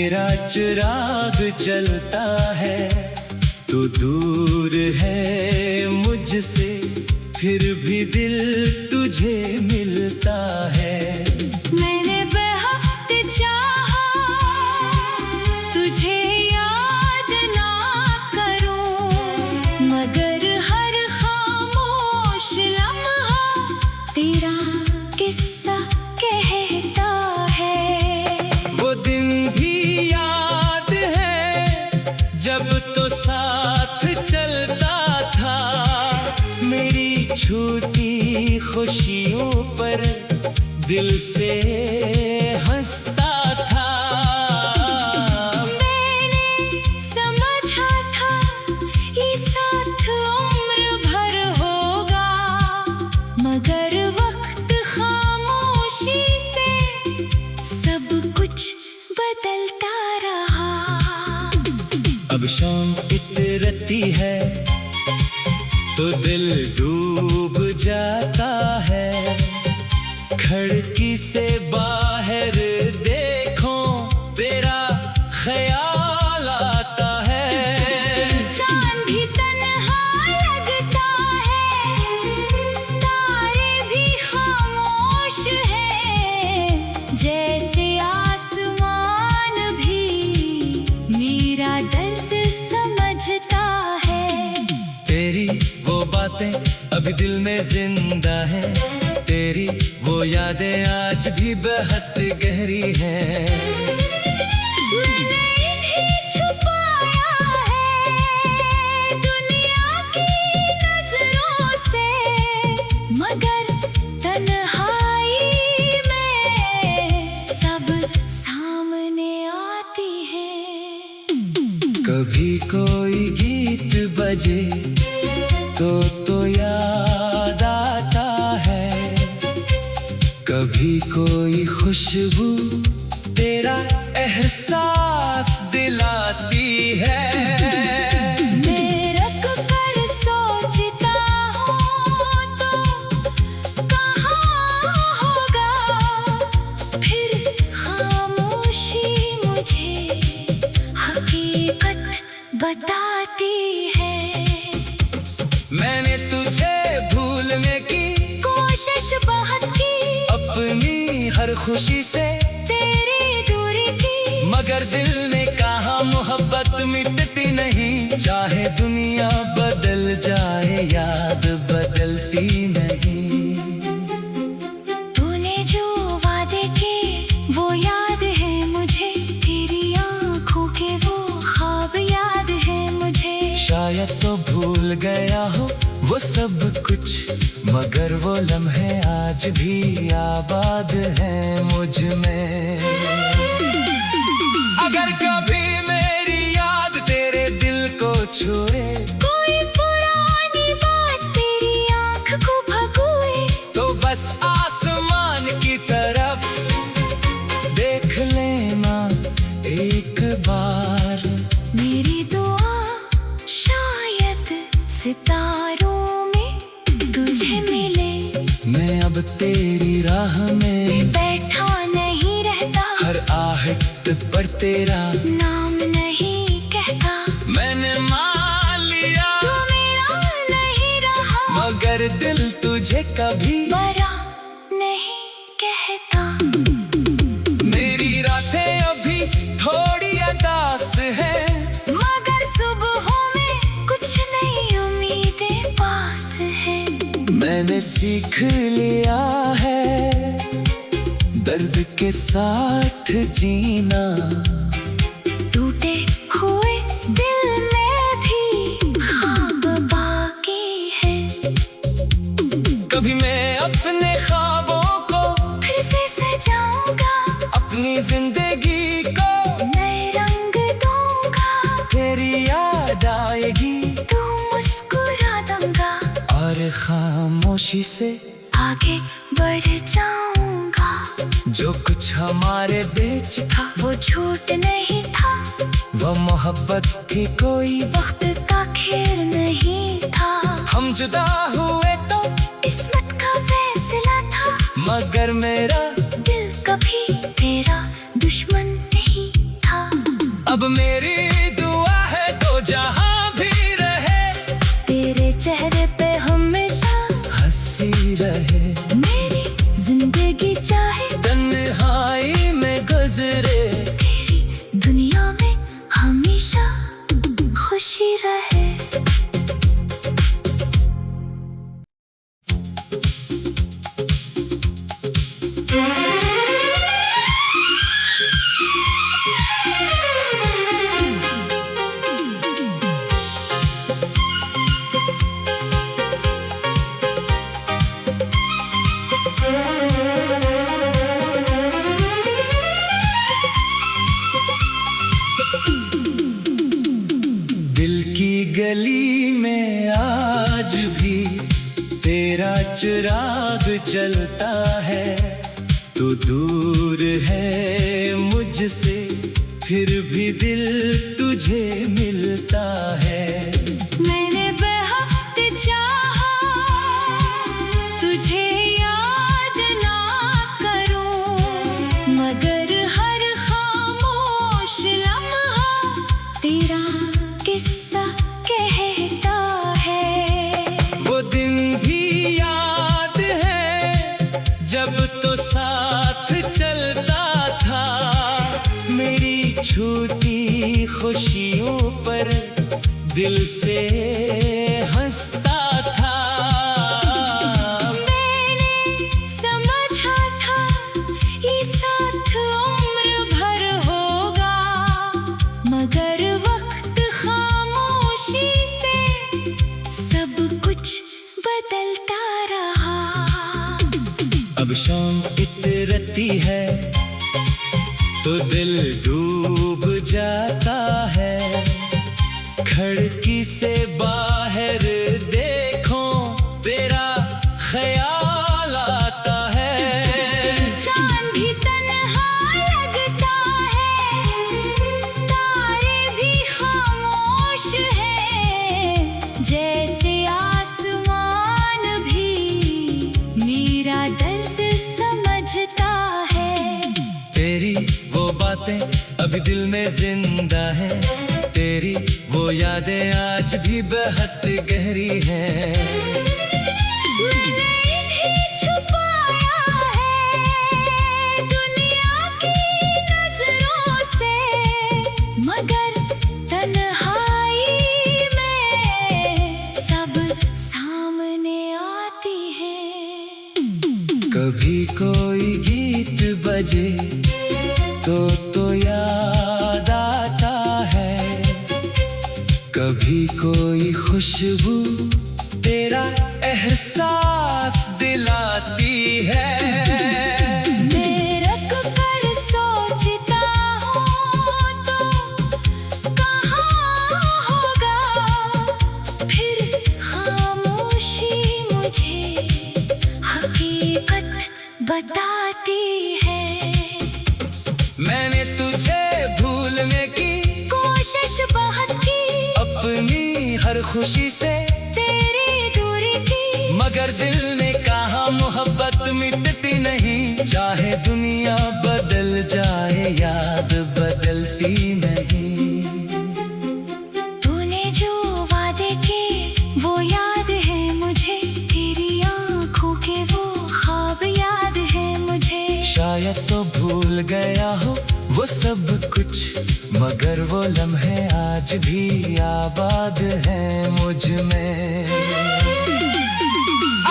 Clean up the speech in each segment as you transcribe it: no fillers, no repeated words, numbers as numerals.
मेरा चिराग जलता है, तू दूर है मुझसे, फिर भी दिल तुझे मिलता है। मैंने बेवक्त चाहा तुझे याद ना करूं, मगर हर खामोश लम्हा तेरा किस्सा कहता है। वो दिन भी याद है जब तो साथ चलता था, मेरी छोटी खुशियों पर दिल से हंसता था। मैंने समझा था ये साथ उम्र भर होगा, मगर वक्त खामोशी से सब कुछ बदलता रहा। अब शाम इतरती है तो दिल डूब जाता है, खिड़की से बाहर देखो तेरा ख्याल आता है। चांद भी तन्हा लगता है, तारे भी खामोश हैं, जैसे आसमान भी मेरा दर्द समझता है। तेरी वो बातें अभी दिल में जिंदा है, तेरी वो यादें आज भी बहुत गहरी हैं। मैंने इन्हें छुपाया है दुनिया की नजरों से, मगर तन्हाई में सब सामने आती है। कभी कोई गीत बजे तो याद आता है, कभी कोई खुशबू तेरा एहसास दिलाती है। मैं रख कर सोचता हूँ तो कहाँ होगा, फिर खामोशी मुझे हकीकत बताती है। मैंने तुझे भूलने की कोशिश बहुत की, अपनी हर खुशी से तेरी दूरी की, मगर दिल ने कहा मोहब्बत मिटती नहीं, चाहे दुनिया बदल जाए याद बदलती नहीं। तूने जो वादे किए वो याद है मुझे, तेरी आंखों के वो ख्वाब याद है मुझे। शायद तो भूल गया हो वो सब कुछ, मगर वो लम्हे आज भी आबाद हैं मुझ में। अगर कभी मेरी याद तेरे दिल को छुए, कोई पुरानी बात तेरी आंख को भगोए, तो बस आसमान की तरफ देख लेना एक बार। मेरी दुआ शायद सितारों में तुझे मिले। मैं अब तेरी राह में बैठा नहीं रहता, हर आहट पर तेरा नाम नहीं कहता। मैंने मान लिया तू मेरा नहीं रहा, मगर दिल तुझे कभी बरा नहीं कहता। मेरी रातें अभी थोड़ी अदास है, मगर सुबहों में कुछ नई उम्मीदें पास है। मैंने सीख लिया है दर्द के साथ जीना, टूटे हुए दिल में भी ख्वाब बाकी है। कभी मैं अपने ख्वाबों को फिर से सजाऊंगा, अपनी जिंदगी को नए रंग दूंगा। तेरी याद आएगी तू मुस्कुरा दूंगा, और खामोशी से आगे बढ़ जाऊंगा। जो कुछ हमारे बीच था वो झूठ नहीं था, वो मोहब्बत थी, कोई वक्त का खेल नहीं था। हम जुदा हुए तो किस्मत का फैसला था, मगर मेरा दिल कभी तेरा दुश्मन नहीं था। अब मेरी दुआ है तो जहां भी रहे, तेरे चेहरे पे हमेशा हंसी रहे। मेरी जिंदगी चाहे तन्हाई में गुजरे, तेरी दुनिया में हमेशा खुशी रहे। दिल की गली में आज भी तेरा चिराग जलता है। तू दूर है मुझसे, फिर भी दिल तुझे मिलता है। मैंने बेहद चाहा तुझे याद ना करूं, मगर हर खामोश लम्हा तेरा किस्सा कहता है। वो दिन भी याद है जब तो साथ चलता था, मेरी छोटी खुशियों पर दिल से हंसता था। मैंने समझा था ये साथ उम्र भर होगा, मगर वक्त खामोशी से सब कुछ बदलता रहा। अब शाम इतरती है तो दिल डूब जाता है। खिड़की से बाहर देखो तेरा ख्याल आता है। चांद भी तन्हा लगता है, तारे भी खामोश हैं, जैसे आसमान भी मेरा दर्द समझता है। तेरी वो बातें अभी दिल में जिंदा है, तेरी वो यादें आज भी बेहद गहरी हैं। मैंने इन्हें छुपाया है दुनिया की नजरों से, मगर तन्हाई में सब सामने आती है। कभी कोई गीत बजे तो याद आता है, कभी कोई खुशबू तेरा एहसास दिलाती है। मैं रख कर सोचता हूँ तो कहाँ होगा, फिर खामोशी मुझे हकीकत बताती है। मैंने तुझे भूलने की कोशिश बहुत की, अपनी हर खुशी से तेरी दूरी की, मगर दिल ने कहा मोहब्बत मिटती नहीं। चाहे दुनिया बदल जाए याद बदलती नहीं। तूने जो वादे किए वो याद है मुझे, तेरी आंखों के वो ख्वाब याद है मुझे। शायद तो भूल गया हो वो सब कुछ, मगर वो लम्हे आज भी आबाद हैं मुझ में।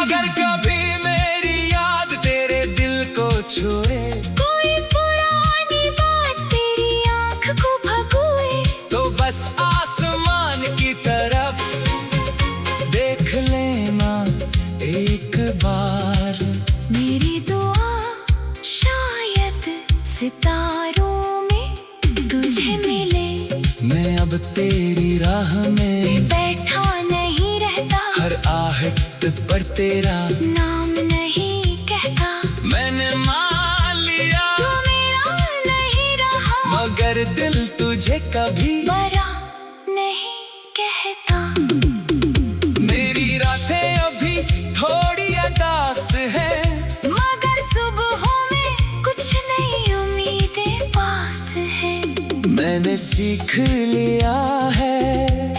अगर कभी मेरी याद तेरे दिल को छुए, कोई पुरानी बात तेरी आंख को भगोए, तो बस आसमान की तरफ देख लेना एक बार। मेरी दुआ शायद सितारों में तुझे मिले। मैं अब तेरी राह में बैठा नहीं रहता, हर आहट पर तेरा नाम नहीं कहता। मैंने मान लिया तू मेरा नहीं रहा, मगर दिल तुझे कभी बरा नहीं कहता। मेरी रातें अभी थोड़ी अदास है, मगर सुबहों में कुछ नई उम्मीदें पास है। मैंने सीख लिया है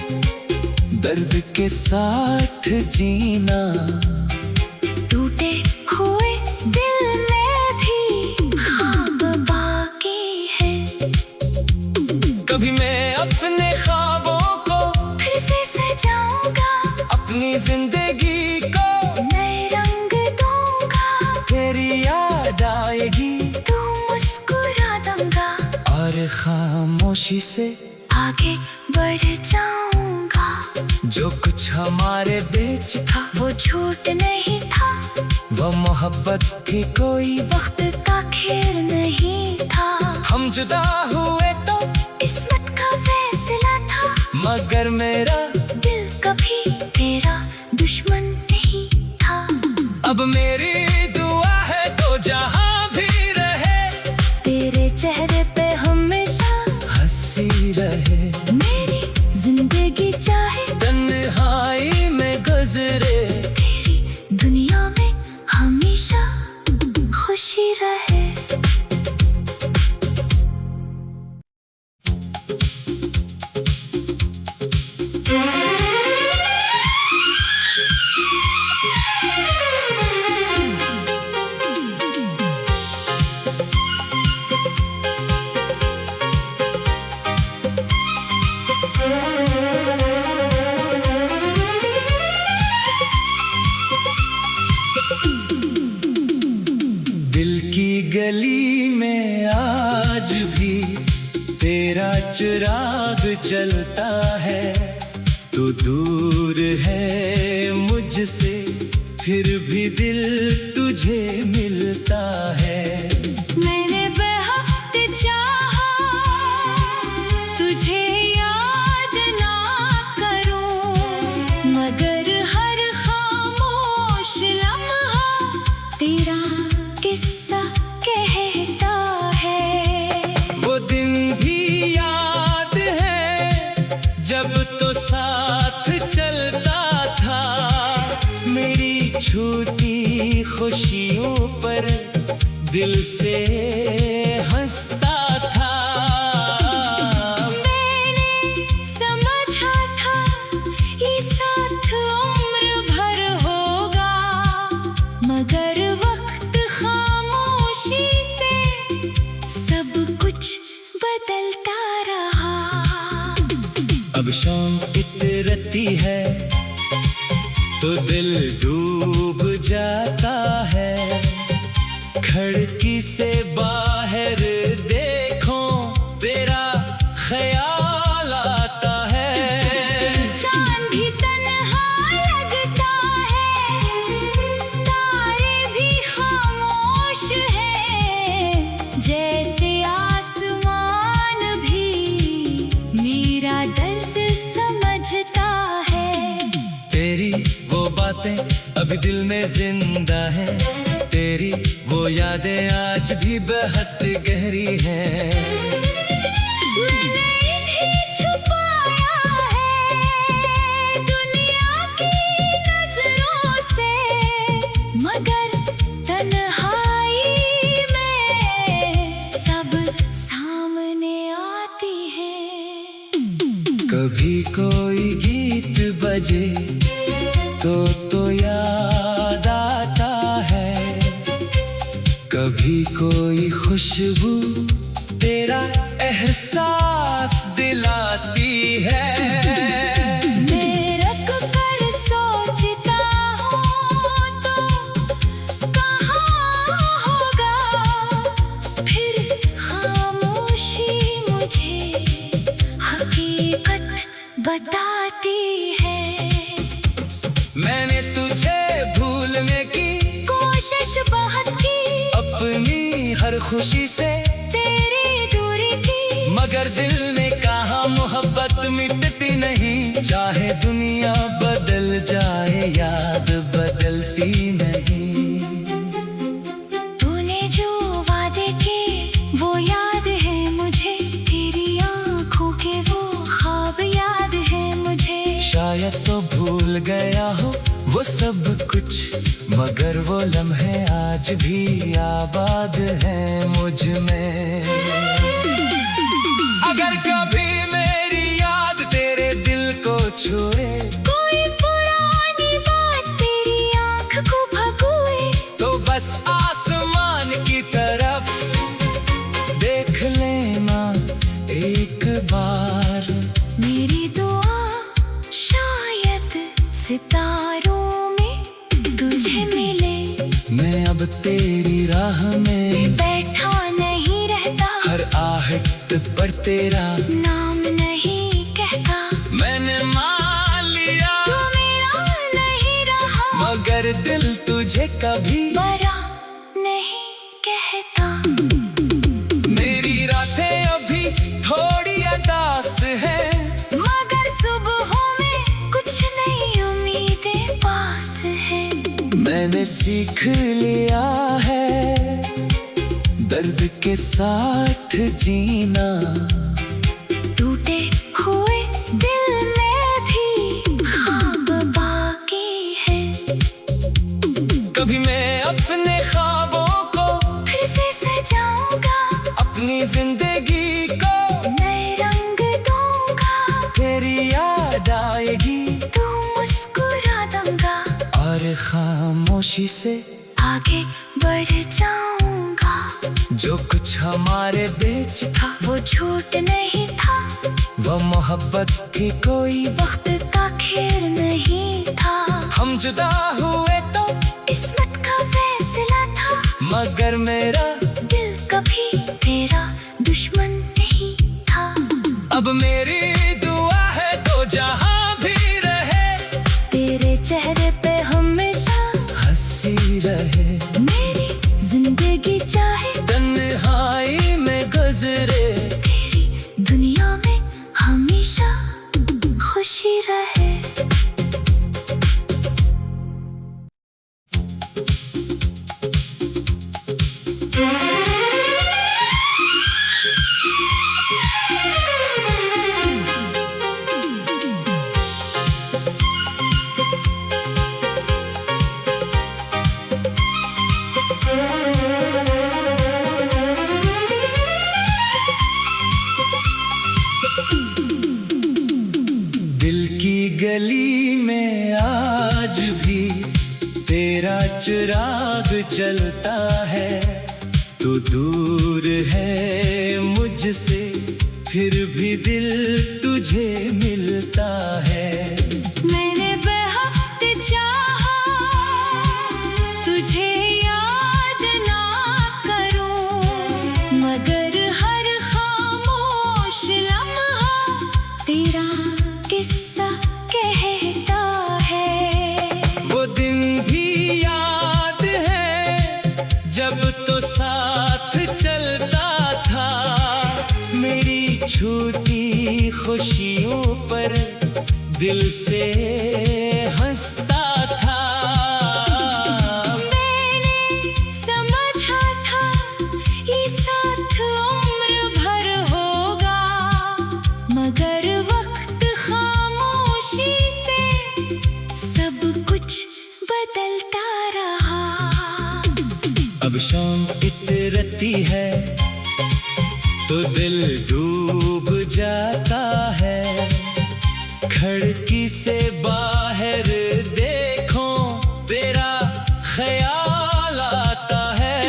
दर्द के साथ जीना। टूटे हुए दिल में भी ख्वाब बाकी है। कभी मैं अपने ख्वाबों को फिर से सजाऊंगा, अपनी जिंदगी को नए रंग दूंगा। तेरी याद आएगी तू मुस्कुरा दूंगा, और खामोशी से आगे बढ़ जाऊंगा। जो कुछ हमारे बीच था वो झूठ नहीं था, वो मोहब्बत थी, कोई वक्त का खेल नहीं था। हम जुदा हुए तो किस्मत का फैसला था, मगर मेरा दिल कभी तेरा दुश्मन नहीं था। अब मेरी दुआ है तो जहां भी रहे तेरे चेहरे पे हमेशा हंसी रहे। मेरी जिंदगी चाहे तन्हाई में गुजरे, तेरी दुनिया में हमेशा खुशी रहे। दिल की गली में आज भी तेरा चिराग जलता है। तू दूर है मुझसे, फिर भी दिल तुझे मिलता है। मैंने बेहद चाहा तुझे याद ना करूं, मगर हर खामोश लम्हा तेरा किस्सा कहता है। वो दिन भी याद है जब तो साथ चलता था, मेरी छोटी खुशियों पर दिल से हंसता था। मैंने समझा था ये साथ उम्र भर होगा, मगर वक्त खामोशी से सब कुछ बदलता रहा। अब शाम इतरती है तो दिल डूब जाता है। खिड़की से बाहर देखो तेरा ख्याल आता है। चांद भी तन्हा लगता है, तारे भी खामोश हैं, जैसे आसमान भी मेरा दर्द समझता है। तेरी वो बातें अभी दिल में जिंदा है, तेरी वो यादें आज भी बेहद गहरी हैं। मैंने इन्हें छुपाया है दुनिया की नजरों से, मगर तन्हाई में सब सामने आती है। कभी कोई गीत बजे तो याद आता है, कभी कोई खुशबू तेरा एहसास दिलाती है। मैं रख कर सोचता हूँ तो कहाँ होगा, फिर खामोशी मुझे हकीकत बताती है। मैंने तुझे भूलने की कोशिश बहुत की, अपनी हर खुशी से तेरी दूरी की, मगर दिल ने कहा मोहब्बत मिटती नहीं। चाहे दुनिया बदल जाए याद बदलती नहीं। तूने जो वादे किए वो याद है मुझे, तेरी आंखों के वो ख्वाब याद है मुझे। शायद तो भूल गया हो वो सब कुछ, मगर वो लम्हे आज भी आबाद हैं मुझ में। अगर बस आसमान की तरफ देख लेना एक बार। मेरी दुआ शायद सितारों में तुझे मिले। मैं अब तेरी राह में बैठा नहीं रहता, हर आहट पर तेरा नाम नहीं कहता। मैंने मान लिया तू मेरा नहीं रहा, मगर दिल तुझे कभी बरा नहीं कहता। मेरी रातें अभी थोड़ी अदास है, मगर सुबहों में कुछ नई उम्मीदें पास है। मैंने सीख लिया है दर्द के साथ जीना। टूटे हुए दिल में भी ख्वाब बाकी है। कभी मैं अपने ख्वाबों को फिर से सजाऊंगा, अपनी जिंदगी को नए रंग दूंगा। तेरी याद आएगी तू मुस्कुरा दूंगा, और खामोशी से आगे बढ़ जाऊंगा। जो कुछ हमारे बीच था वो झूठ नहीं था, वो मोहब्बत थी, कोई वक्त का खेल नहीं था। हम जुदा हुए तो किस्मत का फैसला था, मगर मेरा दिल कभी तेरा दुश्मन नहीं था। अब मेरी दुआ है तो जहां भी रहे तेरे चेहरे पे हमेशा हंसी रहे। मेरी जिंदगी चाहे तन्हाई में गुजरे, तेरी दुनिया में हमेशा खुशी रहे। दिल की गली में आज भी तेरा चिराग जलता है। तू दूर है मुझसे, फिर भी दिल तुझे मिलता है। मैंने बेहद चाहा तुझे याद ना करूं, मगर हर खामोश लम्हा तेरा किस्सा कहता है। वो दिन भी याद है जब तो साथ चलता था, मेरी छोटी खुशियों पर दिल से हंसता था। मैंने समझा था ये साथ उम्र भर होगा, मगर वक्त खामोशी से सब कुछ बदलता रहा। अब शाम इतरती है तो दिल डूब जाता है। खिड़की से बाहर देखो तेरा ख्याल आता है।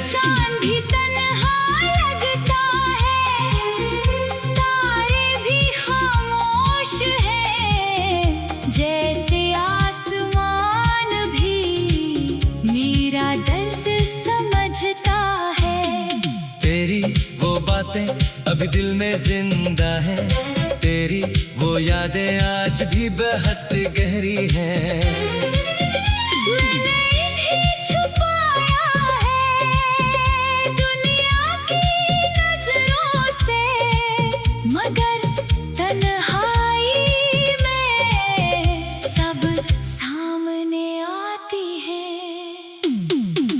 चांद भी तन्हा लगता है, तारे भी खामोश है। जैसे आसमान भी मेरा दर्द समझता है। तेरी वो बातें अभी दिल में जिंदा है, तेरी वो यादें आज भी बेहद गहरी हैं। मैंने इन्हें छुपाया है दुनिया की नजरों से, मगर तन्हाई में सब सामने आती है।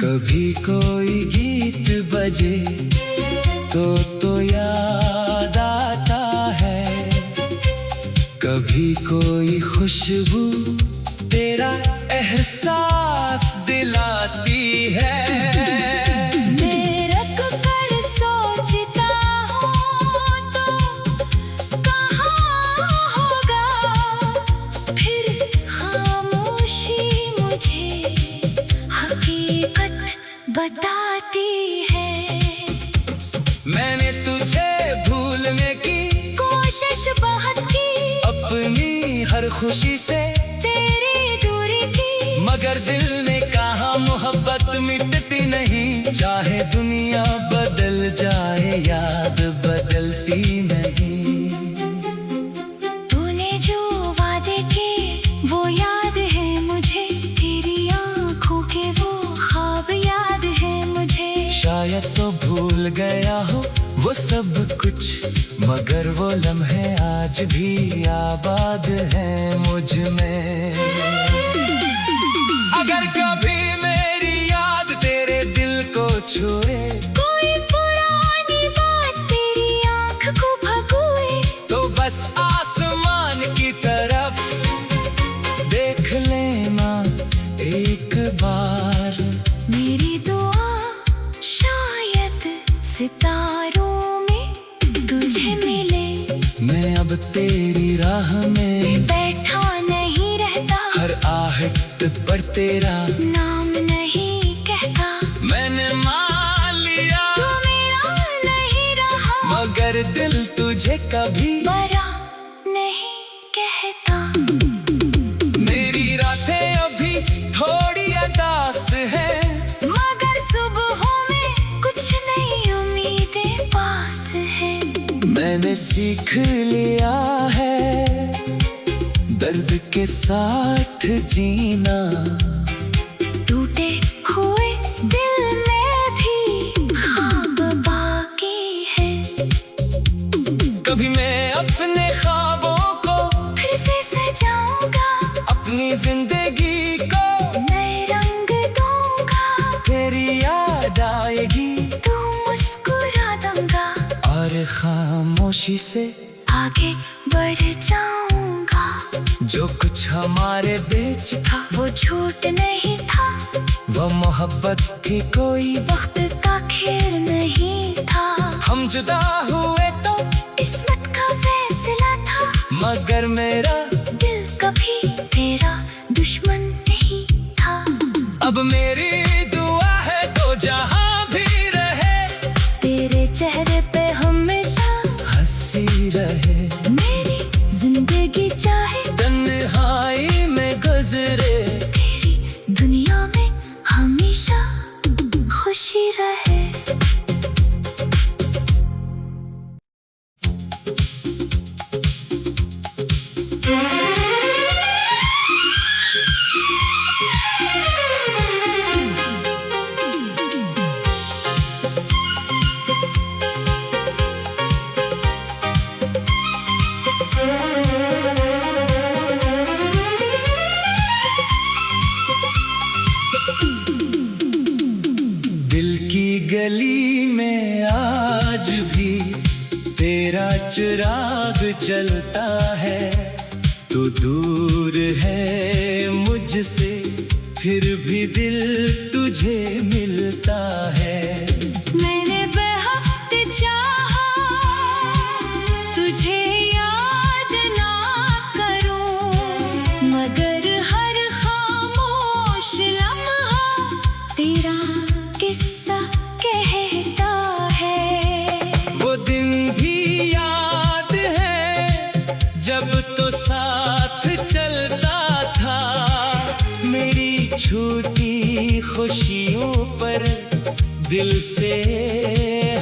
कभी कोई गीत बजे तो याद आता है, कभी कोई खुशबू तेरा एहसास दिलाती है। मैं रख कर सोचता हूँ तो कहाँ होगा, फिर खामोशी मुझे हकीकत मुशबहत की, अपनी हर खुशी से तेरी दूरी की। मगर दिल ने कहा मोहब्बत मिटती नहीं, चाहे दुनिया बदल जाए याद बदलती नहीं। तूने जो वादे किए वो याद है मुझे, तेरी आंखों के वो ख्वाब याद है मुझे। शायद तो भूल गया हो वो सब कुछ, मगर वो लम्हे आज भी आबाद हैं मुझ में। अगर कभी मेरी याद तेरे दिल को छुए, कोई पुरानी बात तेरी आंख को भगोए, तो बस आसमान की तरफ देख लेना एक बार। मेरी दुआ शायद सितारों में तुझे मिले। मैं अब तेरी राह में बैठा नहीं रहता, हर आहट पर तेरा नाम नहीं कहता। मैंने मान लिया तू मेरा नहीं रहा, मगर दिल तुझे कभी बरा नहीं कहता। मेरी रातें अभी थोड़ी अदास है, मगर सुबहों में कुछ नई उम्मीदें पास है। मैंने सीख लिया है दर्द के साथ जीना। टूटे हुए दिल में भी ख्वाब बाकी है। कभी मैं अपने ख्वाबों को फिर से सजाऊंगा, अपनी जिंदगी को नए रंग दूंगा। तेरी याद आएगी तू मुस्कुरा दूंगा, और खामोशी से आगे बढ़ जाऊंगा। जो कुछ हमारे बीच था वो झूठ नहीं था, वो मोहब्बत थी कोई वक्त का खेल नहीं था। हम जुदा हुए तो किस्मत का फैसला था, मगर मेरा दिल कभी तेरा दुश्मन नहीं था। अब मेरी दुआ है तो जहां भी रहे, तेरे चेहरे पे हमेशा हंसी रहे। मेरी जिंदगी चाहे तन्हाई में गुजरे, तेरी दुनिया में हमेशा खुशी रहे। दिल की गली में आज भी तेरा चिराग जलता है। तू दूर है मुझसे, फिर भी दिल तुझे मिलता है। मैंने बेहद चाहा तुझे याद ना करूं, मगर हर खामोश लम्हा तेरा किस्सा कहता है। वो दिन भी याद है जब तो साथ चलता था, मेरी छोटी खुशियों पर दिल से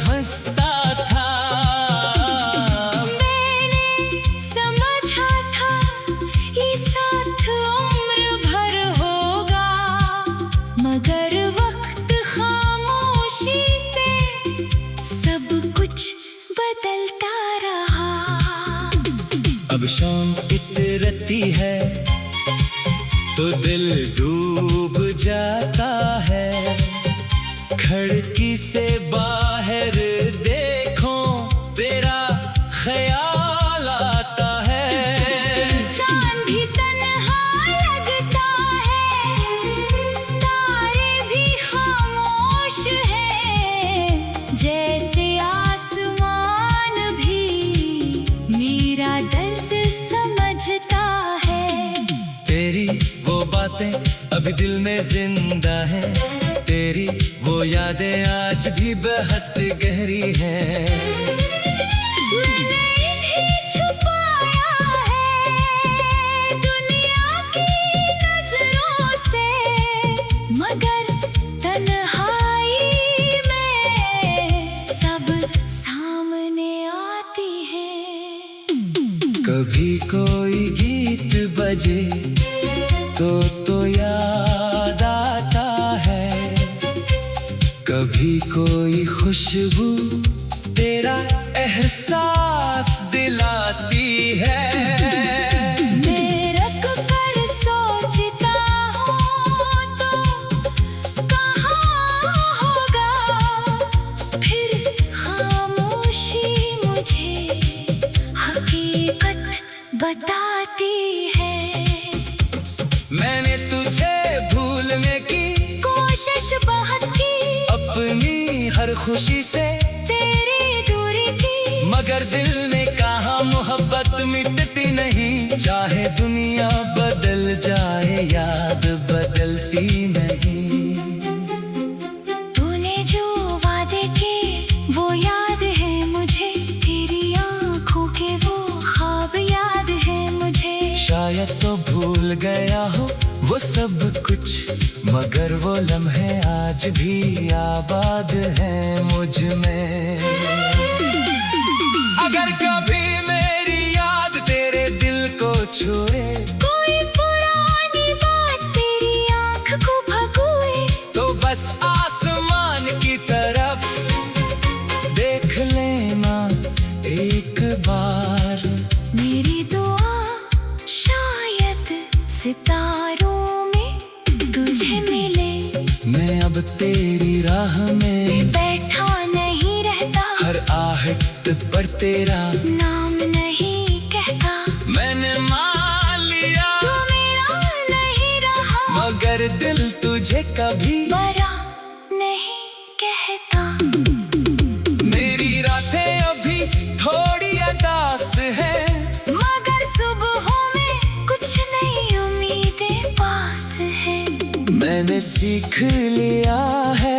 हंसता था। मैंने समझा था ये साथ उम्र भर होगा, मगर वक्त खामोशी से सब कुछ बदलता रहा। अब शाम इतरती है तो दिल डूब जाता है। खिड़की से बाहर देखो तेरा ख्याल आता है। चांद भी तन्हा लगता है, तारे भी खामोश हैं, जैसे आसमान भी मेरा दर्द समझता है। तेरी वो बातें अभी दिल में जिंदा है, तेरी वो यादें आज भी बेहद गहरी हैं। मैंने इन्हें छुपा कभी कोई गीत बजे तो याद आता है, कभी कोई खुशबू तेरा एहसास दिलाती है। बताती है मैंने तुझे भूलने की कोशिश बहुत की, अपनी हर खुशी से तेरी दूरी की, मगर दिल ने कहा मोहब्बत मिटती नहीं। चाहे दुनिया बदल जाए याद बदलती नहीं। तूने जो वादे किए वो याद है मुझे, तेरी आंखों के वो ख्वाब याद है मुझे। शायद तो भूल गया हो वो सब कुछ, मगर वो लम्हे आज भी आबाद हैं मुझ में। अगर कभी मेरी याद तेरे दिल को छुए, कोई पुरानी बात तेरी आंख को भगोए, तो बस आसमान की तरफ देख लेना एक बार। मेरी दुआ शायद सितारों में तुझे मिले। मैं अब तेरी राह में बैठा नहीं रहता, हर आहट पर तेरा नाम नहीं कहता। मैंने मान लिया तू मेरा नहीं रहा, मगर दिल तुझे कभी बरा नहीं कहता। मेरी रातें अभी थोड़ी उदास है, मगर सुबहों में कुछ नई उम्मीदें पास है। मैंने सीख लिया है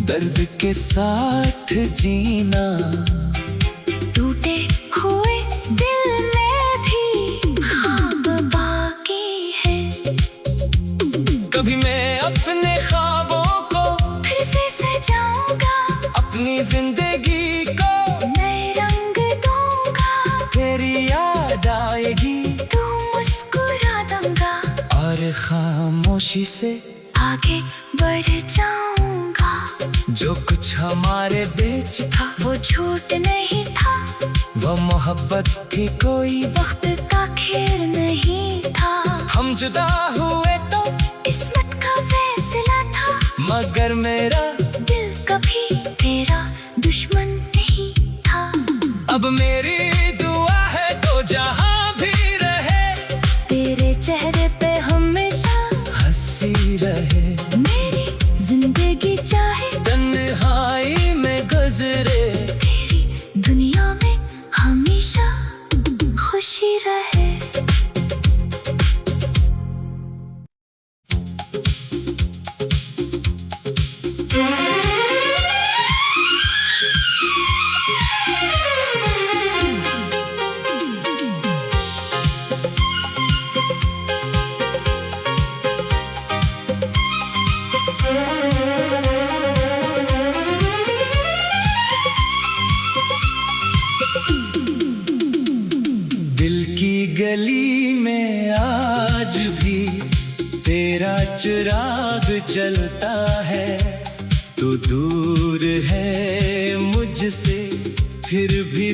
दर्द के साथ जीना। टूटे हुए दिल में भी ख्वाब बाकी है। कभी मैं अपने ख्वाबों को फिर से सजाऊंगा, अपनी जिंदगी को नए रंग दूंगा। तेरी याद आएगी तू मुस्कुरा दूंगा, और खामोशी से आगे बढ़ जाऊंगा। जो कुछ हमारे बीच था वो झूठ नहीं था, वो मोहब्बत थी, कोई वक्त का खेल नहीं था। हम जुदा हुए तो किस्मत का फैसला था, मगर मेरा दिल कभी तेरा दुश्मन नहीं था। अब मेरी दुआ है तो जहां भी रहे, तेरे चेहरे पे हमेशा हंसी रहे। मेरी जिंदगी चाहे तन्हाई में गुजरे, तेरी दुनिया में हमेशा खुशी रहे। दिल की गली में आज भी तेरा चिराग जलता है। तो दूर है मुझसे फिर भी